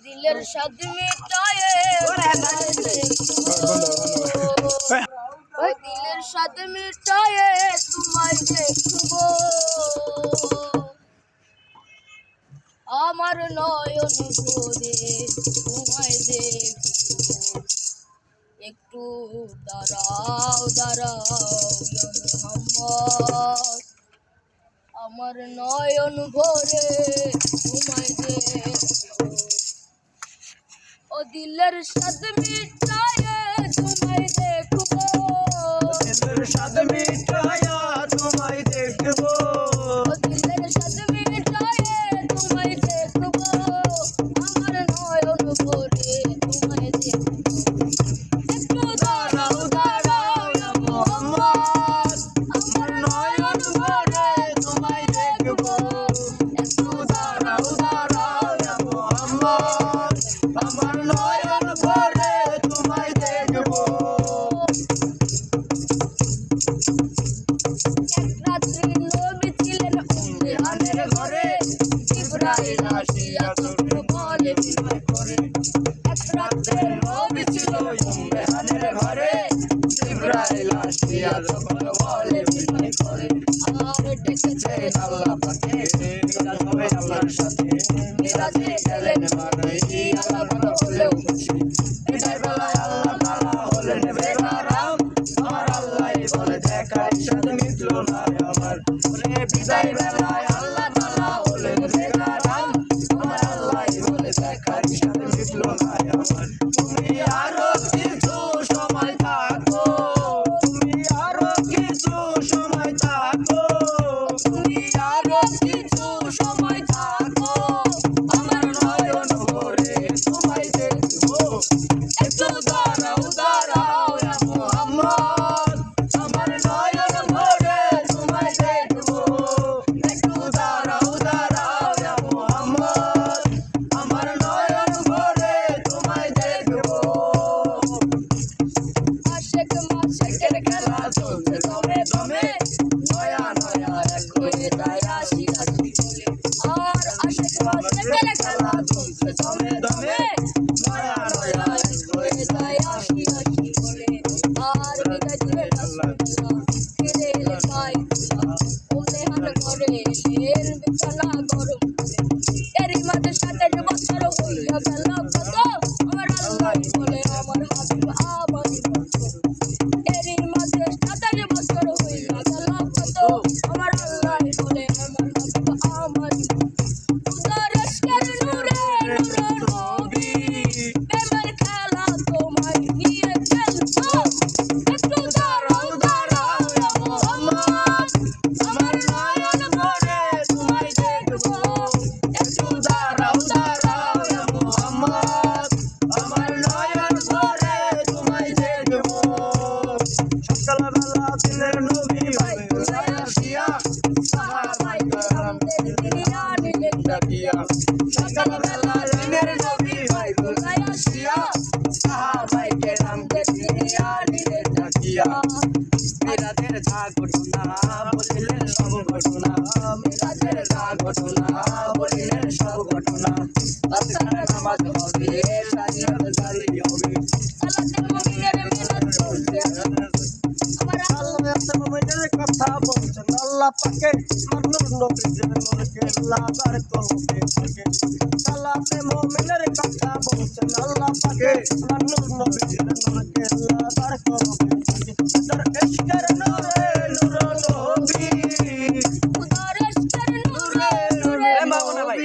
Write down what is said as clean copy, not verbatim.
দিলের স্বাদ মিটায়ে দিলের স্বাদ মিটায়ে তোমায় দেখবো আমার নয়ন ভরে তোমায় দেখবো একটু দাঁড়াও দাঁড়াও মোহাম্মদ আমার নয়ন ভরে তোমায় দেখবো ও দিলের স্বাদ মিটায়ে তোমায় দেখবো দিলের স্বাদ মিটায়া তোমায় দেখবো ও দিলের স্বাদ মিটায়ে তোমায় দেখবো আমার নয়ন ভরে তোমায় দেখবো একটু দাঁড়াও দাঁড়াও মোহাম্মদ আমার নয়ন ভরে তোমায় দেখবো একটু দাঁড়াও দাঁড়াও মোহাম্মদ আমার নয়ন ভরে তোমায় দেখবো রাত্রি নবী ছিলেন উম্মেহানের ঘরে জিবরাইল আসিয়া ছোট্ট বলে বিনয় করে এক রাত্রে নবী ছিল উম্মেহানের ঘরে জিবরাইল আসিয়া ছোট্ট বলে বিনয় করে আর ডেকেছে আল্লাহ পাকে মিরাজ হবে আল্লাহর সাথে মিরাজে গেলেন মারাই আল্লাহ ভালো হলেও খুশি বিদায় বেলায় আল্লাহ তাআলা হলেন বেগারাম আমার আল্লাহই বলে দেখার সাথে মিটল না আমার বলে বিদায় বেলায় আল্লাহ তাআলা হলেন বেগারাম আমার আল্লাহই বলে দেখার সাথে মিটল না আমার তুমি আরো কিছু সময় থাকো তুমি আরো কিছু সময় থাকো তুমি আরো কিছু সময় থাকো আমার নয়ন ভরে তোমায় দেখবো একটু দাঁড়াও দাঁড়াও মোহাম্মদ আমার নয়ন ভরে তোমায় দেখবো একটু দাঁড়াও দাঁড়াও মোহাম্মদ আমার নয়ন ভরে তোমায় দেখবো আশেক মাশেকের খেলা চলছে দমে দমে নয়া নয়া এক হয়ে যায় আসি আসি বলে আর আশেক মাশেকের খেলা চলছে দমে দমে নয়া নয়া এক হয়ে যায় আসি আসি বলে আর বিদায় দিলেন রাসূলুল্লাহ ফিরে এলেন বাইতুল্লাহ উম্মেহান ঘরে এলেন বিছানা গরম করে এরই মাঝে 27 বছর হইয়া গেল কত আমার আল্লাহ বলে আমার হাবিব আমারই ভক্ত এরই মাঝে 27 বছর হইয়া গেল কত আমার আল্লাহ বলে আমার হাবিব আমারই উদার আশকের নূরে নূরে নবী প্রেমের খেলা তোমায় নিয়ে খেলবো একটু দাঁড়াও দাঁড়াও মোহাম্মদ আমার নয়ন ভরে তোমায় দেখবো একটু দাঁড়াও দাঁড়াও মোহাম্মদ আমার নয়ন ভরে তোমায় দেখবো সকালবেলা দিনের নবী বাইতুল্লাহ আসিয়া সাহাবায়ে কেরামদের দুনিয়া নিলেন ডাকিয়া সকালবেলা দিনের নবী বাইতুল্লাহ আসিয়া সাহাবায়ে কেরামদের দুনিয়া নিলেন ডাকিয়া মিরাজের যা ঘটনা বলিলেন সব ঘটনা মিরাজের যা ঘটনা বলিলেন সব ঘটনা আসরের নামাজ হবে শরীয়ত জারি হবে সালাতে মুমিনের মিনত চলছে আমার আল্লাহ মুমিনের কথা বলছেন আল্লাহ পাকে মানুর নবীর নূরকে লাগার কলবে থাকে সালাতে মুমিনের কথা বলছেন আল্লাহ পাকে মানুর নবীর নূরকে লাগার কলবে থাকে তার ইশকের নূরে নূর নবী উদার আশকের নূরে নূরে এ মামুনা ভাই